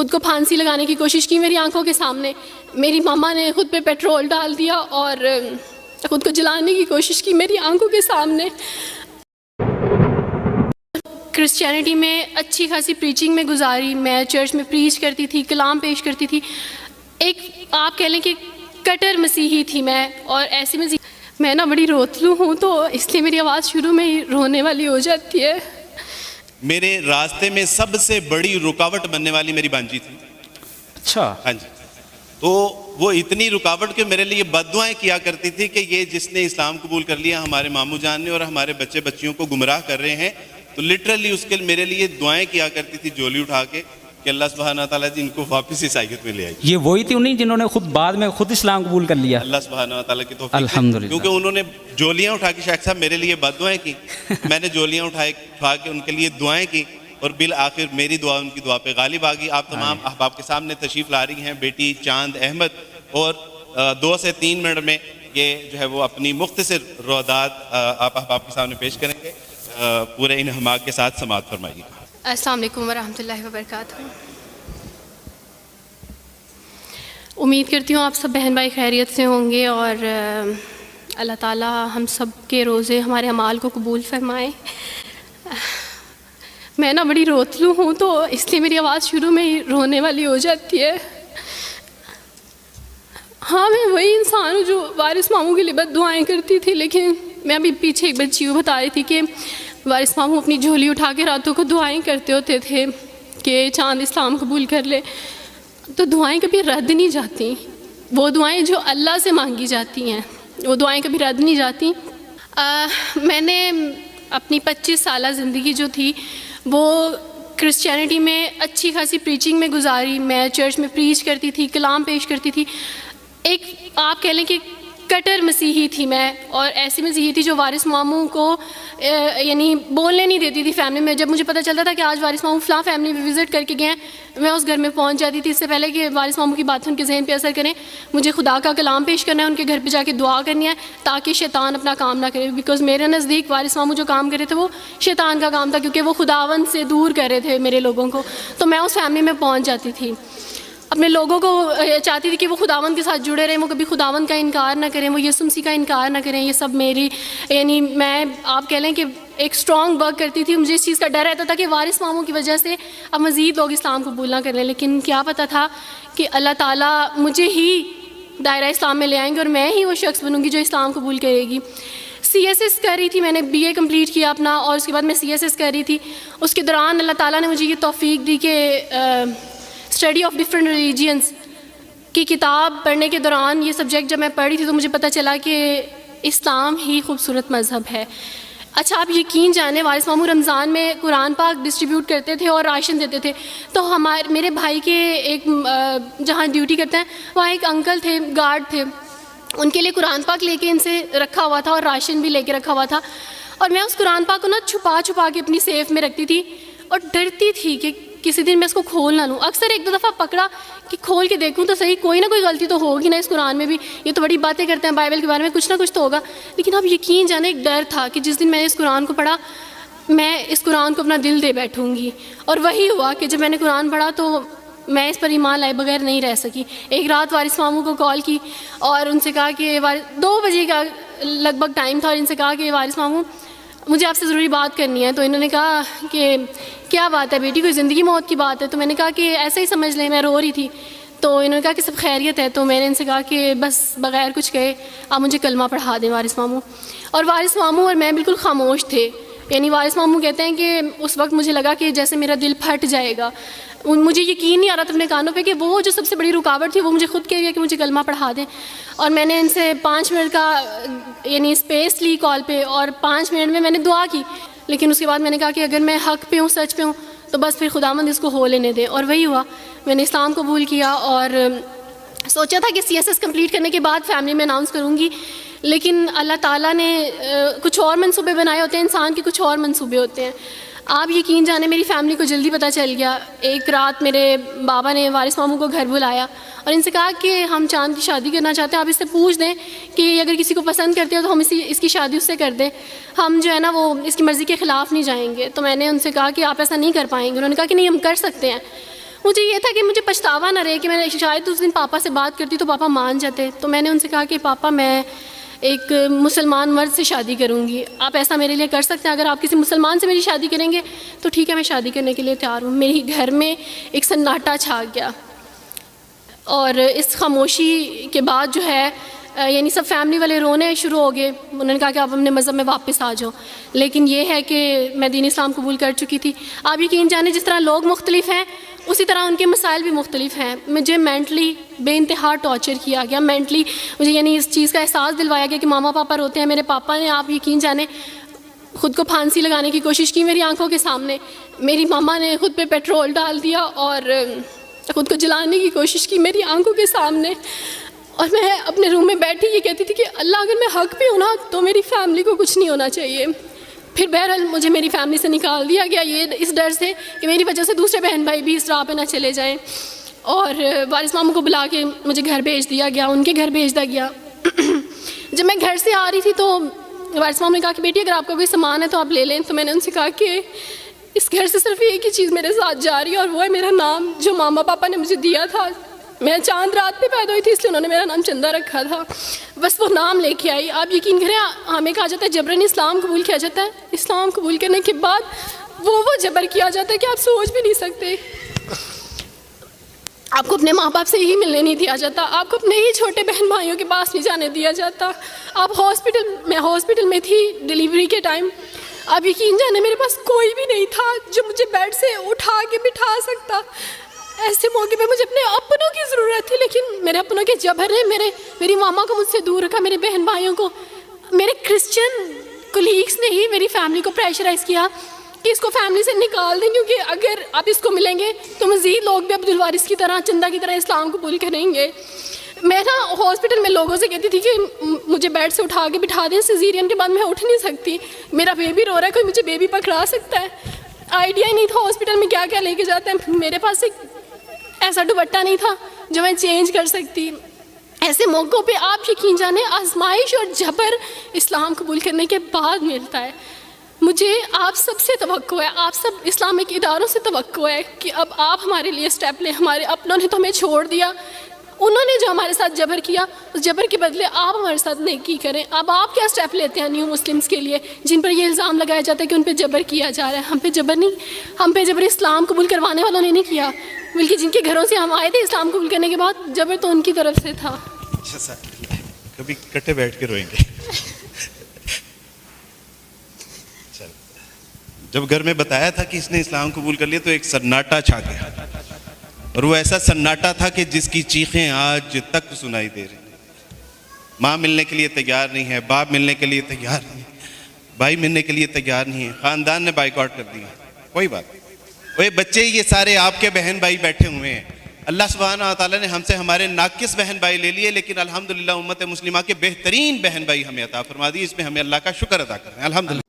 خود کو پھانسی لگانے کی کوشش کی میری آنکھوں کے سامنے. میری ماما نے خود پہ پیٹرول ڈال دیا اور خود کو جلانے کی کوشش کی میری آنکھوں کے سامنے. کرسچینٹی میں اچھی خاصی پریچنگ میں گزاری. میں چرچ میں پریچ کرتی تھی, کلام پیش کرتی تھی. ایک آپ کہہ لیں کہ کٹر مسیحی تھی میں. اور ایسی میں نا بڑی روتلو ہوں, تو اس لیے میری آواز شروع میں ہی رونے والی ہو جاتی ہے. میرے راستے میں سب سے بڑی رکاوٹ بننے والی میری بانجی تھی. اچھا. ہاں جی. تو وہ اتنی رکاوٹ کہ میرے لیے بد دعائیں کیا کرتی تھی کہ یہ جس نے اسلام قبول کر لیا ہمارے ماموں جان نے اور ہمارے بچے بچیوں کو گمراہ کر رہے ہیں, تو لٹرلی اس کے میرے لیے دعائیں کیا کرتی تھی جولی اٹھا کے کہ اللہ سبحانہ تعالیٰ جی ان کو واپس عیسائیت میں لے آئی. یہ وہی تھی انہیں جنہوں نے خود بعد میں خود اسلام قبول کر لیا؟ اللہ سبحانہ تعالیٰ کی توفیق. الحمدللہ. کیونکہ انہوں نے جولیاں اٹھا کے شیخ صاحب میرے لیے بد دعائیں کی, میں نے جولیاں اٹھا کے ان کے لیے دعائیں کی, اور بالآخر میری دعا ان کی دعا پہ غالب آ گئی. آپ تمام احباب کے سامنے تشریف لا رہی ہیں بیٹی چاند احمد, اور 2 سے 3 منٹ میں یہ جو ہے وہ اپنی مختصر روادات آپ احباب کے سامنے پیش کریں گے. پورے انہماک کے ساتھ سماعت فرمائیے. السلام علیکم ورحمۃ اللہ وبرکاتہ. امید کرتی ہوں آپ سب بہن بھائی خیریت سے ہوں گے, اور اللہ تعالیٰ ہم سب کے روزے ہمارے اعمال کو قبول فرمائے. میں نا بڑی روتلو ہوں, تو اس لیے میری آواز شروع میں ہی رونے والی ہو جاتی ہے. ہاں میں وہی انسان ہوں جو وارث ماموں کے لیے بد دعائیں کرتی تھی, لیکن میں ابھی پیچھے ایک بچی کو بتا رہی تھی کہ وارث ماموں اپنی جھولی اٹھا کے راتوں کو دعائیں کرتے ہوتے تھے کہ چاند اسلام قبول کر لے. تو دعائیں کبھی رد نہیں جاتی, وہ دعائیں جو اللہ سے مانگی جاتی ہیں وہ دعائیں کبھی رد نہیں جاتی. میں نے اپنی 25 سالہ زندگی جو تھی وہ کرسچینٹی میں اچھی خاصی پریچنگ میں گزاری. میں چرچ میں پریچ کرتی تھی, کلام پیش کرتی تھی. ایک آپ کہہ لیں کہ کٹر مسیحی تھی میں, اور ایسی مسیحی تھی جو وارث ماموں کو یعنی بولنے نہیں دیتی تھی فیملی میں. جب مجھے پتہ چلتا تھا کہ آج وارث ماموں فلاں فیملی میں وزٹ کر کے گئے ہیں, میں اس گھر میں پہنچ جاتی تھی. اس سے پہلے کہ وارث ماموں کی بات ان کے ذہن پہ اثر کریں, مجھے خدا کا کلام پیش کرنا ہے, ان کے گھر پہ جا کے دعا کرنی ہے تاکہ شیطان اپنا کام نہ کرے. بیکاز میرے نزدیک وارث ماموں جو کام کر رہے تھے وہ شیطان کا کام تھا, کیونکہ وہ خداوند سے دور کر رہے تھے میرے لوگوں کو. تو میں اس فیملی میں پہنچ جاتی تھی, اپنے لوگوں کو چاہتی تھی کہ وہ خداوند کے ساتھ جڑے رہیں, وہ کبھی خداوند کا انکار نہ کریں, وہ یسوع مسیح کا انکار نہ کریں. یہ سب میری یعنی میں آپ کہہ لیں کہ ایک اسٹرانگ ورک کرتی تھی. مجھے اس چیز کا ڈر رہتا تھا کہ وارث ماموں کی وجہ سے اب مزید لوگ اسلام قبول نہ کر لیں, لیکن کیا پتہ تھا کہ اللہ تعالیٰ مجھے ہی دائرہ اسلام میں لے آئیں گے اور میں ہی وہ شخص بنوں گی جو اسلام قبول کرے گی. CSS کر رہی تھی, میں نے BA کمپلیٹ کیا اپنا, اور اس کے بعد میں CSS کر رہی تھی. اس کے دوران اللہ تعالیٰ نے مجھے یہ توفیق دی کہ اسٹڈی آف ڈفرینٹ ریلیجینس کی کتاب پڑھنے کے دوران یہ سبجیکٹ جب میں پڑھ رہی تھی تو مجھے پتہ چلا کہ اسلام ہی خوبصورت مذہب ہے. اچھا آپ یقین جانیں, وارث ماموں رمضان میں قرآن پاک ڈسٹریبیوٹ کرتے تھے اور راشن دیتے تھے. تو میرے بھائی کے ایک جہاں ڈیوٹی کرتے ہیں وہاں ایک انکل تھے, گارڈ تھے, ان کے لیے قرآن پاک لے کے ان سے رکھا ہوا تھا اور راشن بھی لے کے رکھا ہوا تھا. اور میں اس قرآن پاک کو نا چھپا کے اپنی سیف میں رکھتی تھی, اور ڈرتی تھی کہ کسی دن میں اس کو کھول نہ لوں. اکثر 1-2 دفعہ پکڑا کہ کھول کے دیکھوں تو صحیح, کوئی نہ کوئی غلطی تو ہوگی نا اس قرآن میں بھی, یہ تو بڑی باتیں کرتے ہیں بائبل کے بارے میں, کچھ نہ کچھ تو ہوگا. لیکن اب یقین جانے ایک ڈر تھا کہ جس دن میں نے اس قرآن کو پڑھا میں اس قرآن کو اپنا دل دے بیٹھوں گی. اور وہی ہوا کہ جب میں نے قرآن پڑھا تو میں اس پر ایمان لائے بغیر نہیں رہ سکی. ایک رات وارث ماموں کو کال کی اور ان سے کہا کہ 2 بجے کا لگ بھگ ٹائم تھا, اور ان سے کہا کہ وارث ماموں مجھے آپ سے ضروری بات کرنی ہے. تو انہوں نے کہا کہ کیا بات ہے بیٹی, کوئی زندگی موت کی بات ہے؟ تو میں نے کہا کہ ایسا ہی سمجھ لیں, میں رو رہی تھی. تو انہوں نے کہا کہ سب خیریت ہے. تو میں نے ان سے کہا کہ بس بغیر کچھ کہے آپ مجھے کلمہ پڑھا دیں وارث ماموں. اور وارث ماموں اور میں بالکل خاموش تھے. یعنی وارث ماموں کہتے ہیں کہ اس وقت مجھے لگا کہ جیسے میرا دل پھٹ جائے گا. مجھے یقین نہیں آ رہا تھا اپنے کانوں پہ کہ وہ جو سب سے بڑی رکاوٹ تھی وہ مجھے خود کہہ دیا کہ مجھے کلمہ پڑھا دیں. اور میں نے ان سے 5 منٹ کا یعنی اسپیس لی کال پہ, اور 5 منٹ میں نے دعا کی. لیکن اس کے بعد میں نے کہا کہ اگر میں حق پہ ہوں, سچ پہ ہوں, تو بس پھر خداوند اس کو ہو لینے دے. اور وہی ہوا, میں نے اسلام قبول کیا اور سوچا تھا کہ CSS کمپلیٹ کرنے کے بعد فیملی میں اناؤنس کروں گی. لیکن اللہ تعالیٰ نے کچھ اور منصوبے بنائے ہوتے ہیں, انسان کے کچھ اور منصوبے ہوتے ہیں. آپ یقین جانے میری فیملی کو جلدی پتہ چل گیا. ایک رات میرے بابا نے وارث ماموں کو گھر بلایا اور ان سے کہا کہ ہم چاند کی شادی کرنا چاہتے ہیں, آپ اس سے پوچھ دیں کہ اگر کسی کو پسند کرتے ہو تو ہم اس کی شادی اس سے کر دیں, ہم جو ہے نا وہ اس کی مرضی کے خلاف نہیں جائیں گے. تو میں نے ان سے کہا کہ آپ ایسا نہیں کر پائیں گے. انہوں نے کہا کہ نہیں ہم کر سکتے ہیں. مجھے یہ تھا کہ مجھے پچھتاوا نہ رہے کہ میں شاید اس دن پاپا سے بات کرتی تو پاپا مان جاتے. تو میں نے ان سے کہا کہ پاپا میں ایک مسلمان مرد سے شادی کروں گی, آپ ایسا میرے لیے کر سکتے ہیں؟ اگر آپ کسی مسلمان سے میری شادی کریں گے تو ٹھیک ہے, میں شادی کرنے کے لیے تیار ہوں. میری گھر میں ایک سناٹا چھا گیا, اور اس خاموشی کے بعد جو ہے یعنی سب فیملی والے رونے شروع ہو گئے. انہوں نے کہا کہ آپ اپنے مذہب میں واپس آ جاؤ. لیکن یہ ہے کہ میں دین اسلام قبول کر چکی تھی. آپ یقین جانیں جس طرح لوگ مختلف ہیں اسی طرح ان کے مسائل بھی مختلف ہیں. مجھے مینٹلی بے انتہا ٹارچر کیا گیا, مینٹلی مجھے یعنی اس چیز کا احساس دلوایا گیا کہ ماما پاپا روتے ہیں. میرے پاپا نے, آپ یقین جانیں, خود کو پھانسی لگانے کی کوشش کی میری آنکھوں کے سامنے. میری ماما نے خود پہ پیٹرول ڈال دیا اور خود کو جلانے کی کوشش کی میری آنکھوں کے سامنے. اور میں اپنے روم میں بیٹھی یہ کہتی تھی کہ اللہ اگر میں حق پہ ہوں نا تو میری فیملی کو کچھ نہیں ہونا چاہیے. پھر بہرحال مجھے میری فیملی سے نکال دیا گیا, یہ اس ڈر سے کہ میری وجہ سے دوسرے بہن بھائی بھی اس راہ پہ نہ چلے جائیں. اور وارث ماموں کو بلا کے مجھے گھر بھیج دیا گیا, ان کے گھر بھیج دیا گیا. جب میں گھر سے آ رہی تھی تو وارث ماموں نے کہا کہ بیٹی اگر آپ کا کوئی سامان ہے تو آپ لے لیں. تو میں نے ان سے کہا کہ اس گھر سے صرف ایک ہی چیز میرے ساتھ جا رہی ہے اور وہ ہے میرا نام جو ماما پاپا نے مجھے دیا تھا. میں چاند رات پہ پیدا ہوئی تھی اس لیے انہوں نے میرا نام چندہ رکھا تھا, بس وہ نام لے کے آئی. آپ یقین کریں ہمیں کہا جاتا ہے جبراً اسلام قبول کیا جاتا ہے. اسلام قبول کرنے کے بعد وہ جبر کیا جاتا ہے کہ آپ سوچ بھی نہیں سکتے. آپ کو اپنے ماں باپ سے ہی ملنے نہیں دیا جاتا, آپ کو اپنے ہی چھوٹے بہن بھائیوں کے پاس نہیں جانے دیا جاتا. آپ ہاسپٹل میں تھی ڈیلیوری کے ٹائم. آپ یقین جانے میرے پاس کوئی بھی نہیں تھا جو مجھے بیڈ سے اٹھا کے بٹھا سکتا. ایسے موقع پہ مجھے اپنے اپنوں کی ضرورت تھی, لیکن میرے اپنوں کے جبر نے میری ماما کو مجھ سے دور رکھا, میرے بہن بھائیوں کو. میرے کرسچن کولیگس نے ہی میری فیملی کو پریشرائز کیا کہ اس کو فیملی سے نکال دیں, کیونکہ اگر آپ اس کو ملیں گے تو مزید لوگ بھی عبدالوارث کی طرح, چندہ کی طرح اسلام قبول کریں گے. میں نا ہاسپٹل میں لوگوں سے کہتی تھی کہ مجھے بیڈ سے اٹھا کے بٹھا دیں, سیزیرین کے بعد میں اٹھ نہیں سکتی, میرا بیبی رو رہا ہے, کوئی مجھے بیبی پکڑا سکتا ہے. آئیڈیا ہی نہیں تھا ہاسپٹل میں کیا کیا لے کے جاتے ہیں. میرے پاس ایک ایسا دوپٹہ نہیں تھا جو میں چینج کر سکتی. ایسے موقعوں پہ آپ یقین جانیں آزمائش اور جبر اسلام قبول کرنے کے بعد ملتا ہے. مجھے آپ سب سے توقع ہے, آپ سب اسلامک اداروں سے توقع ہے کہ اب آپ ہمارے لیے سٹیپ لیں. ہمارے اپنوں نے تو ہمیں چھوڑ دیا, انہوں نے جو ہمارے ساتھ جبر کیا اس جبر کے بدلے آپ ہمارے ساتھ نیکی کریں. اب آپ کیا سٹیپ لیتے ہیں نیو مسلمس کے لیے جن پر یہ الزام لگایا جاتا ہے کہ ان پہ جبر کیا جا رہا ہے؟ ہم پہ جبر نہیں, ہم پہ جبر اسلام قبول کروانے والوں نے نہیں کیا, بلکہ جن کے گھروں سے ہم آئے تھے اسلام قبول کرنے کے بعد جبر تو ان کی طرف سے تھا. اچھا سر, کبھی کٹے بیٹھ کے روئیں گے. جب گھر میں بتایا تھا کہ اس نے اسلام قبول کر لیا تو ایک سناٹا چھا گیا, اور وہ ایسا سناٹا تھا کہ جس کی چیخیں آج تک سنائی دے رہی. ماں ملنے کے لیے تیار نہیں ہے, باپ ملنے کے لیے تیار نہیں ہے, بھائی ملنے کے لیے تیار نہیں ہے, خاندان نے بائیکاٹ کر دیا. کوئی بات, وہ بچے یہ سارے آپ کے بہن بھائی بیٹھے ہوئے ہیں. اللہ سبحانہ و تعالیٰ نے ہم سے ہمارے ناقص بہن بھائی لے لیے, لیکن الحمدللہ امت مسلمہ کے بہترین بہن بھائی ہمیں عطا فرما دی. اس میں ہمیں اللہ کا شکر ادا کرنا ہے. الحمدللہ.